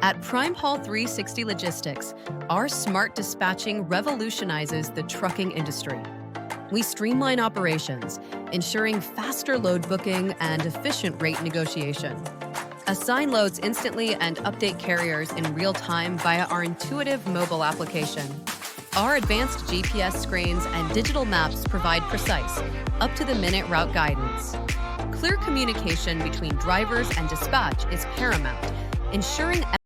At PrimeHaul360 Logistics, our smart dispatching revolutionizes the trucking industry. We streamline operations, ensuring faster load booking and efficient rate negotiation. Assign loads instantly and update carriers in real time via our intuitive mobile application. Our advanced GPS screens and digital maps provide precise, up-to-the-minute route guidance. Clear communication between drivers and dispatch is paramount, ensuring